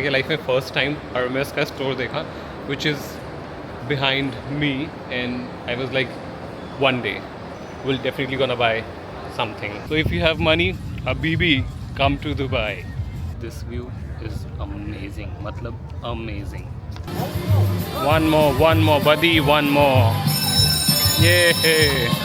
कि लाइफ में first time Hermès का स्टोर देखा which is behind me, and I was like, one day we'll definitely gonna buy something. So if you have money, Habibi, come to Dubai. This view is amazing, matlab amazing. One more buddy, one more. Yeah.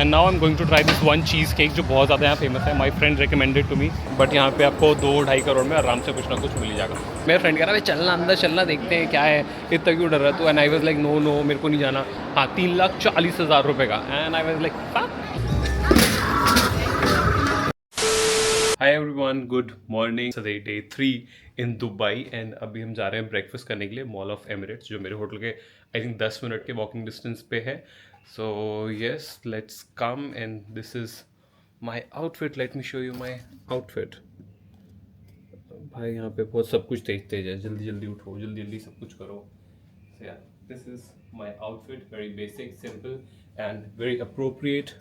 And now I'm going to try this one cheese cake जो बहुत ज़्यादा यहाँ famous है. My friend recommended to me. But यहाँ पे आपको 2-2.5 करोड़ में आराम से कुछ ना कुछ मिल ही जाएगा. मेरा फ्रेंड कह रहा है चलना अंदर चलना देखते हैं क्या है, इतना क्यों डर रहा तू. And I was like no मेरे को नहीं जाना. हाँ 3,40,000 रुपये का. And I was like hi everyone, good morning. Today day 3 इन दुबई एंड अभी हम जा रहे हैं ब्रेकफास्ट करने के लिए मॉल ऑफ एमिरेट्स जो मेरे होटल के आई थिंक 10 मिनट के वॉकिंग डिस्टेंस पे है. So yes, let's come, and this is my outfit. Let me show you my outfit. भाई यहाँ पे बहुत सब कुछ तेज तेज है. जल्दी जल्दी उठो, जल्दी जल्दी सब कुछ करो. So yeah, this is my outfit. Very basic, simple, and very appropriate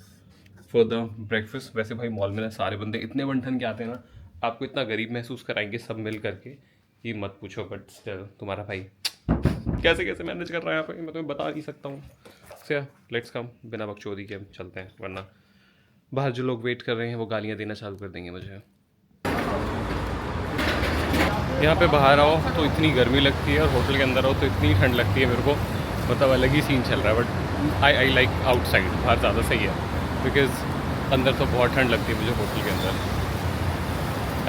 for the breakfast. वैसे भाई मॉल में ना सारे बंदे इतने बंठन के आते हैं ना, आपको इतना गरीब महसूस कराएंगे सब मिल करके ये मत पूछो. बट स्टिल तुम्हारा भाई कैसे कैसे मैनेज कर रहा है यहाँ पे मैं तुम्हें बता नहीं सकता हूँ. लेट्स कम, बिना बकचोदी के हम चलते हैं, वरना बाहर जो लोग वेट कर रहे हैं वो गालियाँ देना चालू कर देंगे मुझे. यहाँ पे बाहर आओ तो इतनी गर्मी लगती है और होटल के अंदर आओ तो इतनी ठंड लगती है मेरे को. मतलब अलग ही सीन चल रहा है. बट आई लाइक आउटसाइड, बाहर ज़्यादा सही है बिकॉज अंदर तो बहुत ठंड लगती है मुझे होटल के अंदर.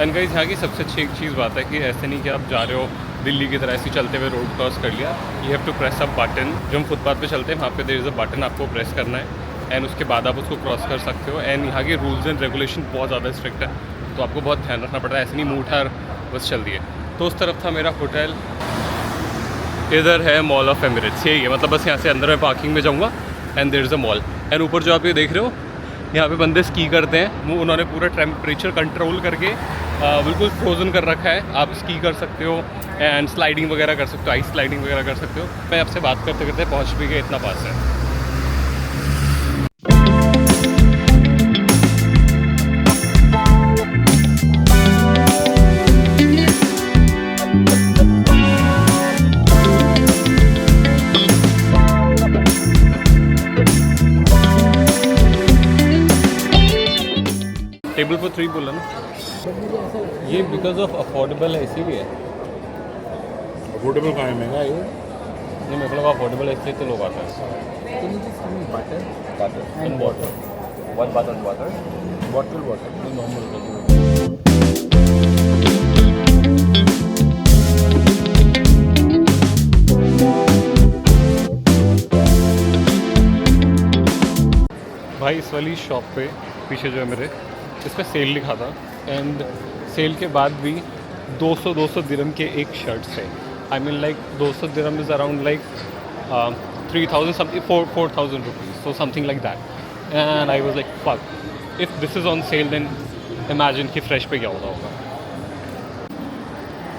एंड गाइस यहाँ की सबसे अच्छी एक चीज़ बात है कि ऐसे नहीं कि आप जा रहे हो दिल्ली की तरह ऐसे चलते हुए रोड क्रॉस कर लिया. You have to press a button. जो हम फुटपाथ पे चलते हैं वहाँ पे देयर इज़ अ बटन, आपको प्रेस करना है एंड उसके बाद आप उसको क्रॉस कर सकते हो. एंड यहाँ के रूल्स एंड रेगुलेशन बहुत ज़्यादा स्ट्रिक्ट है तो आपको बहुत ध्यान रखना पड़ता है. ऐसे नहीं मुँह उठा बस चल दिए. तो उस तरफ था मेरा होटल, इधर है मॉल ऑफ एमिरेट्स. यही है, मतलब बस यहाँ से अंदर मैं पार्किंग में जाऊँगा and there is a mall. And ऊपर जो आप ये देख रहे हो यहाँ पे बंदे स्की करते हैं. वो उन्होंने पूरा टेम्परेचर कंट्रोल करके बिल्कुल फ्रोज़न कर रखा है. आप स्की कर सकते हो एंड स्लाइडिंग वगैरह कर सकते हो, आइस स्लाइडिंग वगैरह कर सकते हो. मैं आपसे बात करते करते पहुँच भी गए, इतना पास है. टेबल पर 3 बोला ना, ये बिकॉज ऑफ अफोर्डेबल है इसीलिए. अफोर्डेबल कहाँ है, महंगा है ये. नहीं मेरे को लगा अफोर्डेबल है इसलिए तो लोग आते हैं. Butter and water. One bottle water. Bottle water. Normal. भाई इस वाली शॉप पे पीछे जो है मेरे, इस पर सेल लिखा था एंड सेल के बाद भी 200 दिरहम के एक शर्ट से. आई mean like 200 dirham is around like 3,000 something, 4,000 rupees, so something like that. And I was like fuck, if this is on sale then imagine कि फ्रेश पे क्या होगा.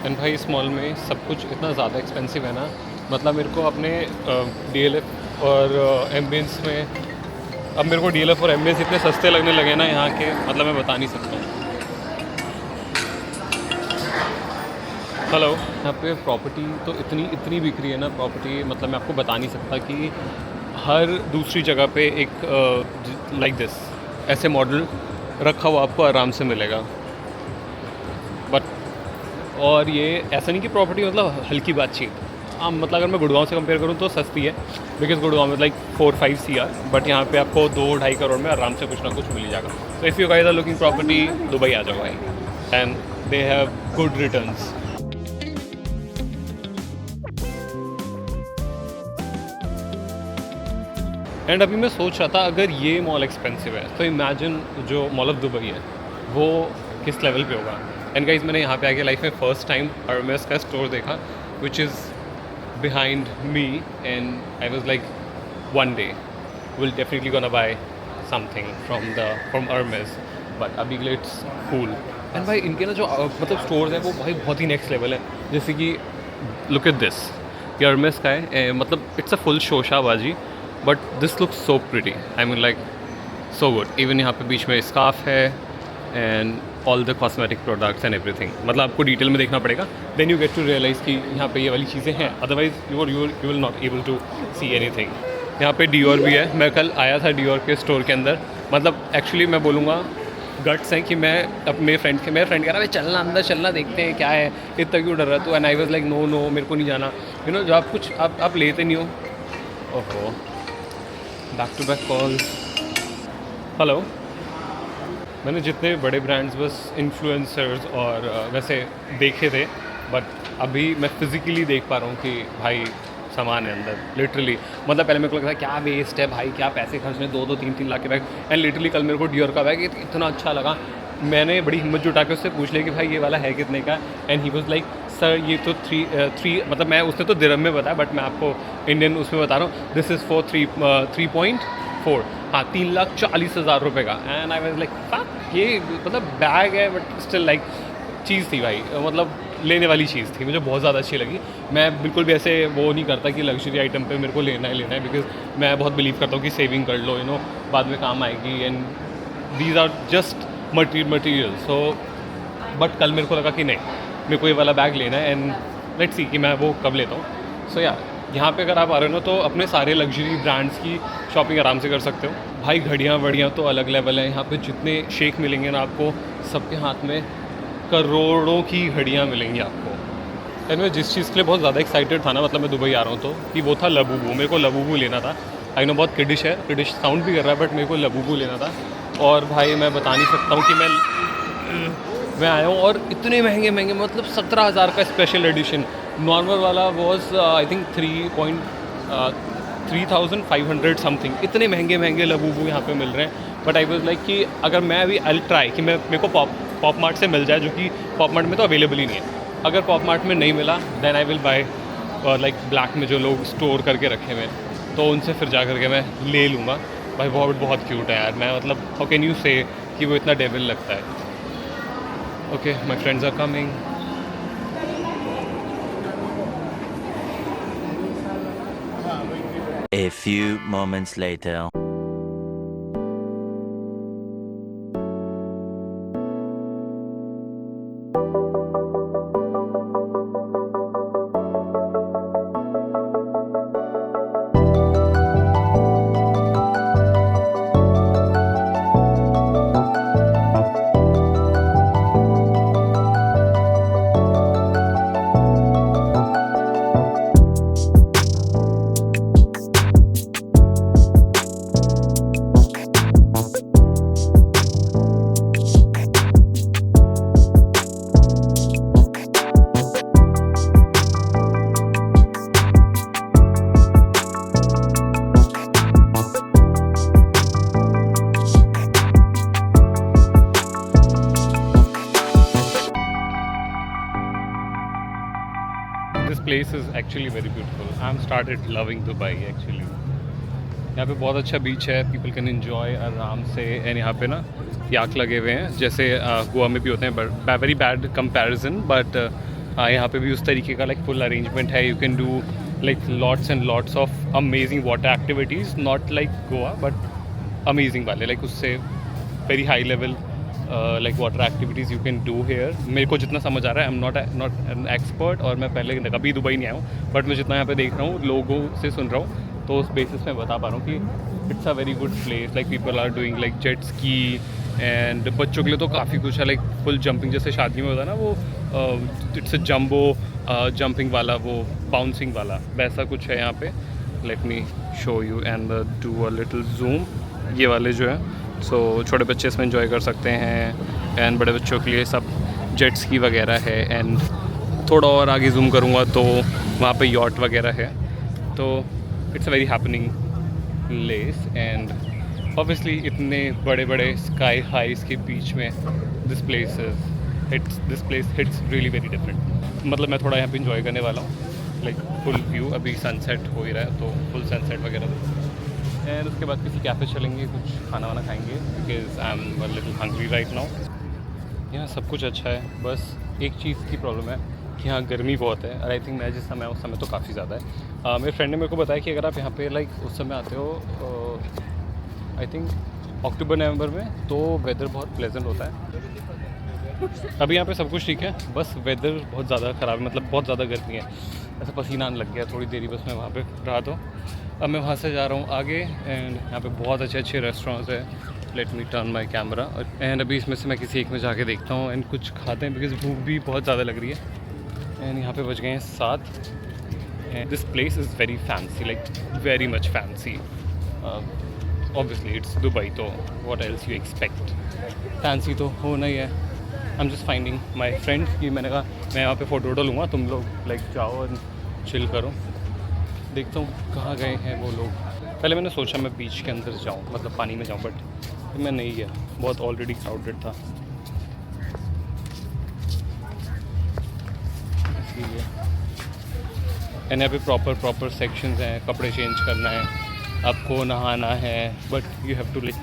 एंड भाई इस मॉल में सब कुछ इतना ज़्यादा एक्सपेंसिव है ना, मतलब मेरे को अपने DLF और एम्बियंस में, अब मेरे को DLF और एम्बियंस इतने सस्ते लगने लगे ना यहाँ के, मतलब मैं बता नहीं सकता. हेलो, यहाँ पे प्रॉपर्टी तो इतनी बिक रही है ना प्रॉपर्टी, मतलब मैं आपको बता नहीं सकता कि हर दूसरी जगह पे एक लाइक दिस ऐसे मॉडल रखा हुआ आपको आराम से मिलेगा. बट और ये ऐसा नहीं कि प्रॉपर्टी मतलब हल्की बातचीत. मतलब अगर मैं गुड़गांव से कंपेयर करूँ तो सस्ती है बिकॉज गुड़गांव में लाइक 4-5 CR, बट यहाँ पे आपको 2-2.5 करोड़ में आराम से कुछ ना कुछ मिल जाएगा. तो if you guys are looking property, Dubai आ जाओ भाई, and they have good returns. And अभी मैं सोच रहा था अगर ये मॉल एक्सपेंसिव है तो इमेजिन जो मॉल ऑफ दुबई है वो किस लेवल पे होगा. एंड गाइस मैंने यहाँ पे आके लाइफ में फ़र्स्ट टाइम हर्मेस का स्टोर देखा which is behind me, and I was like, one day we'll definitely gonna buy something from Hermes. But अभी के लिए it's cool. and भाई इनके ना जो मतलब स्टोर्स हैं वो भाई बहुत ही नेक्स्ट लेवल है. जैसे कि look at this, ये Hermes का है, मतलब it's a full शोशाबाजी, but this looks so pretty. I mean like so good. Even यहाँ पे बीच में स्कार्फ है and all the cosmetic products and everything. मतलब आपको डिटेल में देखना पड़ेगा, then you get to realise कि यहाँ पे ये वाली चीज़ें हैं, otherwise you will not able to see anything. यहाँ पे डियोर भी है। मैं कल आया था डियोर के स्टोर के अंदर, मतलब एक्चुअली मैं बोलूँगा गट्स हैं कि मैं अपने मेरे फ्रेंड कह रहा है चलना अंदर, चलना देखते हैं क्या है, इतना क्यों डर रहा है तो, and I was like no मेरे को नहीं जाना। यू नो, जब आप कुछ आप लेते नहीं हो। ओहो, back to back calls. Hello. मैंने जितने बड़े ब्रांड्स बस इन्फ्लुएंसर्स और वैसे देखे थे, बट अभी मैं फिज़िकली देख पा रहा हूँ कि भाई सामान है अंदर लिटरली। मतलब पहले मेरे को लगता था क्या वेस्ट है भाई, क्या पैसे खर्चने, 2-3 लाख के बैग। एंड लिटरली कल मेरे को डियोर का बैग इतना अच्छा लगा, मैंने बड़ी हिम्मत जुटा के उससे पूछ लिया कि भाई ये वाला है कितने का, and he was like sir ये तो थ्री मतलब मैं उसने तो दिरहम में बताया, बट मैं आपको इंडियन उसमें बता रहा हूँ, दिस इज़ फॉर 3.4, हाँ 3,40,000 रुपये का। एंड आई वाज लाइक ये मतलब बैग है बट स्टिल लाइक चीज़ थी भाई, मतलब लेने वाली चीज़ थी, मुझे बहुत ज़्यादा अच्छी लगी। मैं बिल्कुल भी ऐसे वो नहीं करता कि लग्जरी आइटम पे मेरे को लेना है, बिकॉज मैं बहुत बिलीव करता हूँ कि सेविंग कर लो, यू नो, बाद में काम आएगी, and these are just material. So but कल मेरे को लगा कि नहीं, मेरे को ये वाला बैग लेना है, एंड लेट्स सी कि मैं वो कब लेता हूँ। सो या यहाँ पे अगर आप आ रहे हो तो अपने सारे लग्जरी ब्रांड्स की शॉपिंग आराम से कर सकते हो भाई। घड़ियाँ वड़ियाँ तो अलग लेवल है यहाँ पे, जितने शेख मिलेंगे ना आपको, सबके हाथ में करोड़ों की घड़ियाँ मिलेंगी आपको। एंड मैं जिस चीज़ के लिए बहुत ज़्यादा एक्साइटेड था ना, मतलब मैं दुबई आ रहा हूँ तो, कि वो था लबूबू। मेरे को लबूबू लेना था। आई नो बहुत किडिश है, किडिश साउंड भी कर रहा है, बट मेरे को लबूबू लेना था। और भाई मैं बता नहीं सकता हूँ कि मैं आया हूँ, और इतने महंगे मतलब 17,000 का स्पेशल एडिशन। नॉर्मल वाला वॉज आई थिंक 3,500 समथिंग। इतने महंगे लबूबू यहाँ पे मिल रहे हैं। बट आई वाज लाइक कि अगर मैं अभी आई ट्राई कि मेरे को पॉप मार्ट से मिल जाए, जो कि पॉप मार्ट में तो अवेलेबल ही नहीं है। अगर पॉप मार्ट में नहीं मिला then I will buy like black में जो लोग स्टोर करके रखे हुए, तो उनसे फिर जा करके मैं ले लूँगा। भाई बहुत क्यूट है यार। मैं मतलब हाउ कैन यू से कि वो इतना डेविल लगता है। Okay, my friends are coming. A few moments later. This place is actually very beautiful. I'm started loving Dubai actually. यहाँ पे बहुत अच्छा बीच है, people can enjoy आराम से। एंड यहाँ पे ना याक लगे हुए हैं, जैसे गोवा में भी होते हैं, but very bad comparison. But यहाँ पे भी उस तरीके का लाइक फुल अरेंजमेंट है। You can do like lots and lots of amazing water activities, not like Goa but amazing वाले, लाइक उससे very high level like water activities you can do here. मेरे को जितना समझ आ रहा है, I am not an expert, और मैं पहले कभी दुबई नहीं आया हूँ, बट मैं जितना यहाँ पे देख रहा हूँ, लोगों से सुन रहा हूँ, तो उस बेसिस में बता पा रहा हूँ कि it's a very good place. Like people are doing like jet ski, and बच्चों के लिए तो काफ़ी कुछ है, लाइक फुल जंपिंग जैसे शादी में होता है ना, वो इट्स अ जंबो जंपिंग वाला, वो बाउंसिंग वाला, वैसा कुछ है यहाँ पे। Let me show you and do a little zoom. ये वाले जो है, सो छोटे बच्चे इसमें एंजॉय कर सकते हैं, एंड बड़े बच्चों के लिए सब जेट स्की वगैरह है। एंड थोड़ा और आगे जूम करूँगा तो वहाँ पे यॉट वगैरह है, तो it's a very happening place. And obviously इतने बड़े बड़े स्काई हाइज के बीच में this place hits really very different. मतलब मैं थोड़ा यहाँ पे इंजॉय करने वाला हूँ, लाइक फुल व्यू। अभी सनसेट हो ही रहा है, तो फुल सनसेट वगैरह। एंड उसके बाद किसी कैफ़े चलेंगे, कुछ खाना वाना खाएंगे, because I am a little hungry right now. यहाँ सब कुछ अच्छा है, बस एक चीज़ की प्रॉब्लम है कि यहाँ गर्मी बहुत है। और आई थिंक मैं जिस समय उस समय तो काफ़ी ज़्यादा है। मेरे फ्रेंड ने मेरे को बताया कि अगर आप यहाँ पे लाइक उस समय आते हो, आई थिंक अक्टूबर नवंबर में, तो वेदर बहुत प्लेजेंट होता है। अभी यहाँ पे सब कुछ ठीक है, बस वेदर बहुत ज़्यादा ख़राब है, मतलब बहुत ज़्यादा गर्मी है, ऐसा पसीना आने लग गया थोड़ी देरी बस मैं वहाँ पे रहा तो अब मैं वहाँ से जा रहा हूँ आगे। एंड यहाँ पे बहुत अच्छे अच्छे रेस्टोरेंट्स है। Let me turn my camera and अभी इसमें से मैं किसी एक में जाके देखता हूँ एंड कुछ खाते हैं बिकॉज भूख भी बहुत ज़्यादा लग रही है। एंड यहाँ पे बज गए हैं 7 and this place is very fancy, like very much fancy. Obviously it's Dubai, तो what else you expect, fancy तो होना ही है। I am just finding my friend कि मैंने कहा मैं यहाँ पे फ़ोटो वोटो लूँगा, तुम लोग लाइक जाओ और चिल करो। देखता हूँ कहाँ गए हैं वो लोग। पहले मैंने सोचा मैं बीच के अंदर जाऊँ, मतलब पानी में जाऊँ, बट मैं नहीं गया, बहुत ऑलरेडी क्राउडेड था इसीलिए। एंड यहाँ पे प्रॉपर सेक्शंस हैं, कपड़े चेंज करना है, आपको नहाना है, but you have to like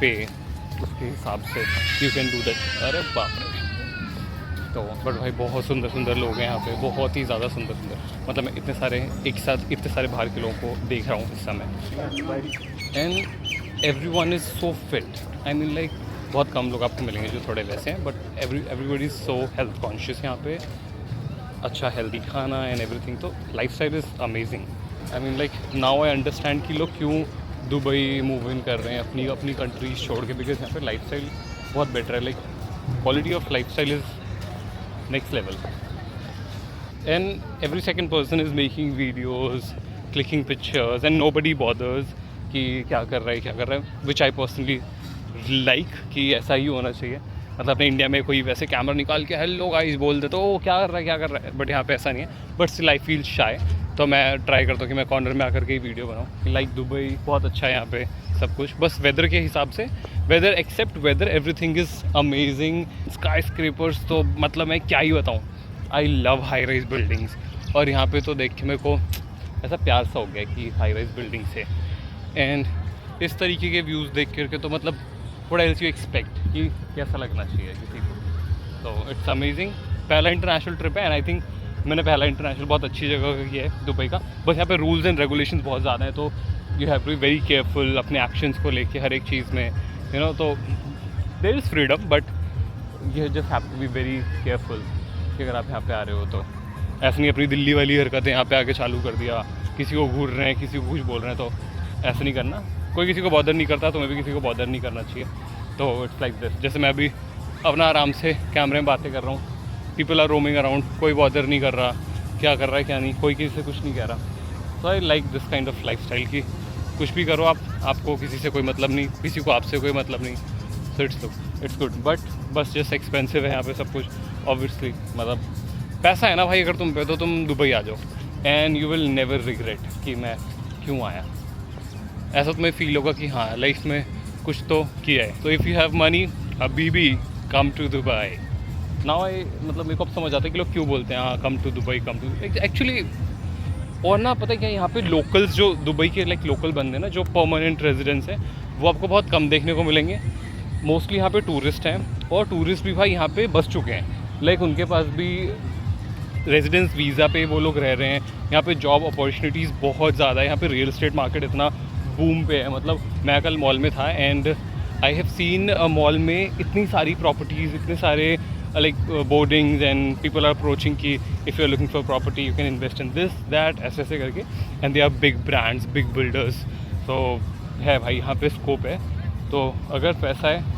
pay, उसके हिसाब से यू कैन डू दैट। अरे बाप रे, तो बट भाई बहुत सुंदर सुंदर लोग हैं यहाँ पे, बहुत ही ज़्यादा सुंदर सुंदर, मतलब मैं इतने सारे एक साथ इतने सारे बाहर के लोगों को देख रहा हूँ इस समय। And every one is so fit, I mean like बहुत कम लोग आपको मिलेंगे जो थोड़े वैसे हैं, but everybody is so health conscious यहाँ पे, अच्छा हेल्दी खाना एंड एवरीथिंग, तो life style is amazing. I mean like now I understand कि लोग क्यों दुबई मूव इन कर रहे हैं अपनी कंट्रीज छोड़ के, बिकॉज यहाँ पे लाइफ स्टाइल बहुत बेटर है, like quality of life style is next level and every second person is making videos, clicking pictures and nobody bothers कि क्या कर रहा है which I personally like कि ऐसा ही होना चाहिए। मतलब अपने इंडिया में कोई वैसे कैमरा निकाल के हेलो गाइस बोल दे तो क्या कर रहा है, बट यहाँ पे ऐसा नहीं है। But still I feel shy, तो मैं ट्राई करता हूँ कि मैं कॉर्नर में आकर के ही वीडियो बनाऊँ। लाइक दुबई बहुत अच्छा है यहाँ पे सब कुछ, बस वेदर के हिसाब से, weather except weather everything is amazing. Skyscrapers तो मतलब मैं क्या ही बताऊँ, I love high rise buildings, और यहाँ पे तो देख के मेरे को ऐसा प्यार सा हो गया कि हाई राइज बिल्डिंग से। एंड इस तरीके के व्यूज़ देख करके तो मतलब व्हाट एल्स यू एक्सपेक्ट कि कैसा लगना चाहिए किसी को, तो इट्स अमेजिंग। पहला इंटरनेशनल ट्रिप है एंड आई थिंक मैंने पहला इंटरनेशनल बहुत अच्छी जगह का किया है दुबई का। बस यहाँ पे रूल्स एंड रेगुलेशंस बहुत ज़्यादा है, तो you have to be very careful अपने एक्शंस को लेके हर एक चीज़ में, यू नो। तो there is freedom but you just have to be very careful कि अगर आप यहाँ पे आ रहे हो तो ऐसा नहीं अपनी दिल्ली वाली हरकतें यहाँ पे आके चालू कर दिया, किसी को घूर रहे हैं, किसी को कुछ बोल रहे हैं, तो ऐसा नहीं करना। कोई किसी को बॉदर नहीं करता, तो मैं भी किसी को बॉदर नहीं करना चाहिए। तो इट्स लाइक दिस, जैसे मैं अभी अपना आराम से कैमरे में बातें कर रहा हूँ, पीपल आर रोमिंग अराउंड, कोई बॉदर नहीं कर रहा, क्या कर रहा है क्या नहीं, कोई किसी से कुछ नहीं कह रहा। So I like this kind of life style कि कुछ भी करो आप, आपको किसी से कोई मतलब नहीं, किसी को आपसे कोई मतलब नहीं। सो इट्स गुड, बट बस जस्ट एक्सपेंसिव है यहाँ पे सब कुछ ऑब्वियसली। मतलब पैसा है ना भाई अगर तुम पे, तो तुम दुबई आ जाओ and you will never regret कि मैं क्यों आया। ऐसा तुम्हें फील होगा कि हाँ लाइफ में कुछ तो किया है। तो इफ़ यू हैव मनी अभी भी कम टू दुबई नाउ। आई मतलब मेरे को अब समझ आता है कि लोग क्यों बोलते हैं हाँ कम टू दुबई एक्चुअली। और ना पता है क्या, यहाँ पे लोकल्स जो दुबई के लाइक लोकल बंदे ना जो परमानेंट रेजिडेंट्स हैं वो आपको बहुत कम देखने को मिलेंगे। मोस्टली यहाँ पे टूरिस्ट हैं, और टूरिस्ट भी भाई यहाँ पे बस चुके हैं, लाइक उनके पास भी रेजिडेंस वीज़ा पे वो लोग रह रहे हैं। यहाँ पे जॉब अपॉर्चुनिटीज़ बहुत ज़्यादा है, यहाँ पे रियल एस्टेट मार्केट इतना बूम पे है। मतलब मैं कल मॉल में था and I have seen mall में इतनी सारी प्रॉपर्टीज़, इतने सारे like boardings and people are approaching कि if you are looking for property you can invest in this that ऐसे करके, and they are big brands, big builders. तो है भाई यहाँ पे स्कोप है, तो अगर पैसा है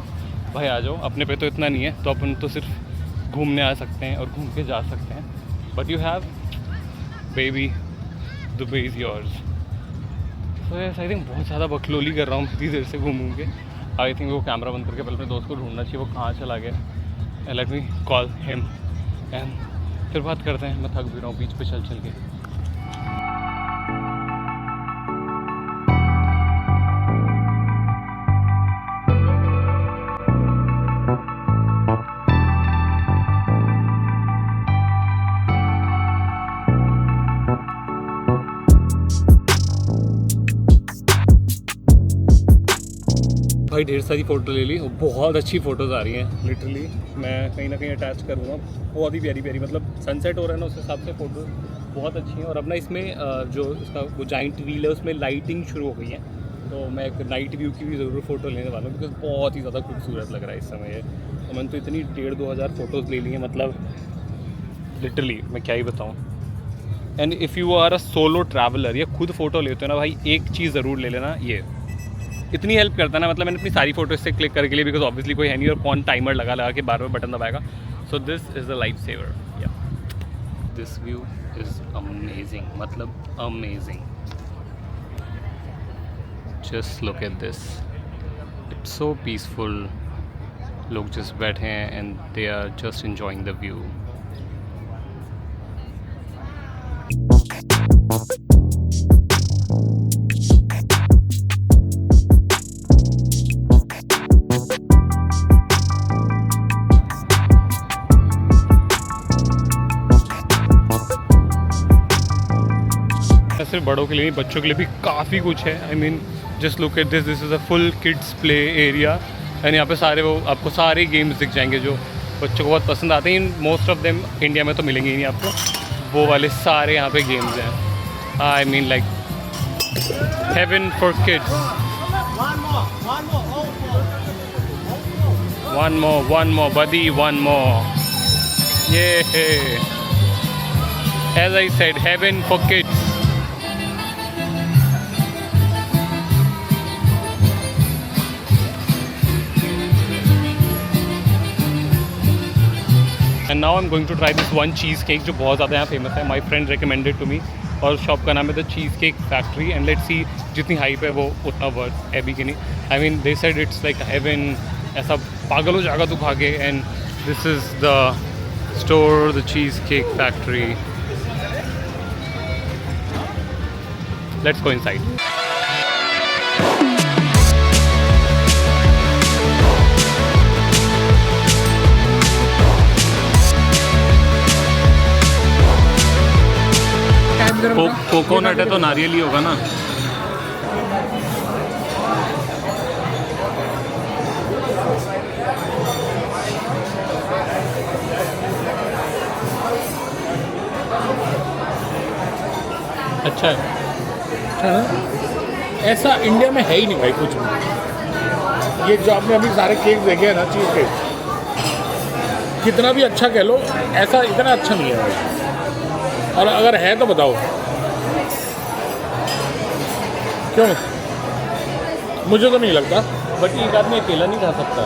भाई आ जाओ। अपने पे तो इतना नहीं है, तो अपन तो सिर्फ घूमने आ सकते हैं और घूम के जा सकते हैं, but you have baby Dubai is yours. तो यस आई थिंक बहुत ज़्यादा बकलोली कर रहा हूँ इतनी देर से घूम के। आई थिंक वो कैमरा बंद करके पहले अपने दोस्त को ढूंढना चाहिए, वो कहाँ चला गया। Let me call him and फिर बात करते हैं। मैं थक भी रहा हूँ बीच पे चल के। भाई ढेर सारी फ़ोटो ले ली, बहुत अच्छी फ़ोटोज़ आ रही हैं लिटरली। मैं कहीं ना कहीं अटैच करूँगा, बहुत ही प्यारी प्यारी, मतलब सनसेट हो रहा है ना उस हिसाब से फ़ोटो बहुत अच्छी हैं। और अब ना इसमें जो इसका वो जाइंट व्हील है उसमें लाइटिंग शुरू हो गई है, तो मैं एक नाइट व्यू की भी ज़रूर फ़ोटो लेने वाला हूँ, बिकॉज बहुत ही ज़्यादा खूबसूरत लग रहा है इस समय ये। तो मैंने तो इतनी 1,500-2 हज़ार फ़ोटोज़ ले ली हैं, मतलब लिटरली मैं क्या ही बताऊँ। And if you are a solo traveller या खुद फ़ोटो लेते हो ना भाई, एक चीज़ ज़रूर ले लेना, ये इतनी हेल्प करता है ना। मतलब मैंने अपनी सारी फ़ोटो इससे क्लिक करके लिए, बिकॉज ऑब्वियसली कोई है नहीं और कौन टाइमर लगा के बार बटन दबाएगा। So this is the life saver. या दिस व्यू इज़ अमेजिंग, मतलब amazing. Just look at this, it's so peaceful. लोग जस्ट बैठे हैं and they are just enjoying the view. सिर्फ बड़ों के लिए नहीं, बच्चों के लिए भी काफ़ी कुछ है। I mean just look at this, this is a full kids play area and यहाँ पे सारे वो आपको सारे गेम्स दिख जाएंगे जो बच्चों को बहुत पसंद आते हैं। मोस्ट ऑफ देम इंडिया में तो मिलेंगे ही नहीं आपको, वो वाले सारे यहाँ पे गेम्स हैं। I mean like heaven for kids. One more buddy, one more. ये as I said, heaven for kids. And now I am going to try this one cheese cake जो बहुत ज़्यादा यहाँ फेमस है। My friend recommended to me, और shop का नाम है the cheese cake factory. And let's see जितनी हाइप है वो उतना वर्थ है भी कि नहीं। I mean they said it's like heaven, ऐसा पागल हो जाएगा तू खा के। And this is the store, the cheese cake factory. Let's go inside. Coconut है तो नारियल ही होगा ना। अच्छा है। ऐसा इंडिया में है ही नहीं भाई कुछ भी। ये जो आपने अभी सारे केक देखे हैं ना, चीज़ केक, कितना भी अच्छा कह लो, ऐसा इतना अच्छा नहीं है भाई। और अगर है तो बताओ क्यों? मुझे तो नहीं लगता। बट एक आदमी अकेला नहीं खा सकता।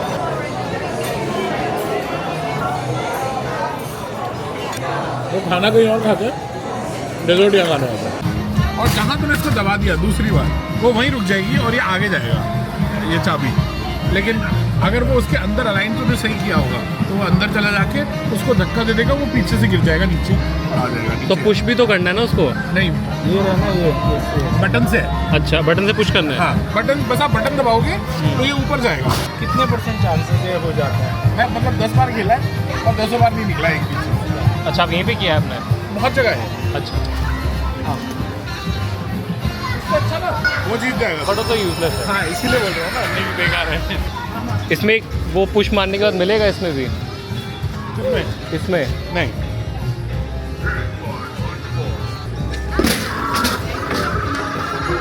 वो खाना कहीं और खाते हैं, डेजर्ट यहाँ खाने होता है। और जहाँ तुमने इसको दबा दिया दूसरी बार, वो वहीं रुक जाएगी और ये आगे जाएगा, ये चाबी। लेकिन अगर वो उसके अंदर अलाइन तो सही किया होगा, तो वो अंदर चला जाके उसको धक्का दे देगा, वो पीछे से गिर जाएगा नीचे और आ जाएगा नीचे। तो पुश भी तो करना है ना उसको? नहीं, ये रहना, ये बटन से। अच्छा, बटन से पुश करना है। हाँ, बटन, बस आप बटन दबाओगे तो ये ऊपर जाएगा। कितने % चांसेस है हो जाता है? मैं मतलब 10 बार खेला है और 10 बार नहीं निकला एक पीछे। अच्छा, आप यहीं पे किया है आपने? बहुत जगह है। अच्छा हाँ, अच्छा ना, वो जीत जाएगा। बट वो तो यूजलेस है। हाँ, इसीलिए बोल रहा हूँ ना, नहीं बेकार है। इसमें एक वो पुश मारने के बाद मिलेगा इसमें भी? इसमें नहीं।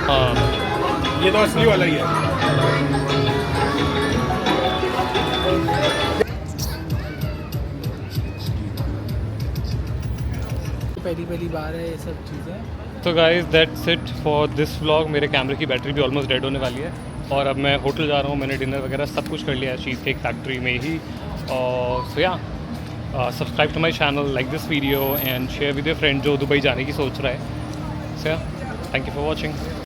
हाँ, ये तो असली वाला ही है। पहली बार है ये सब चीज़ें। तो guys that's it for this vlog. मेरे कैमरे की बैटरी भी ऑलमोस्ट डेड होने वाली है और अब मैं होटल जा रहा हूँ। मैंने डिनर वगैरह सब कुछ कर लिया है चीज़ केक फैक्ट्री में ही। और सो या subscribe to my channel, like this video and share with your friend जो दुबई जाने की सोच रहा है। सो या थैंक यू फॉर वॉचिंग।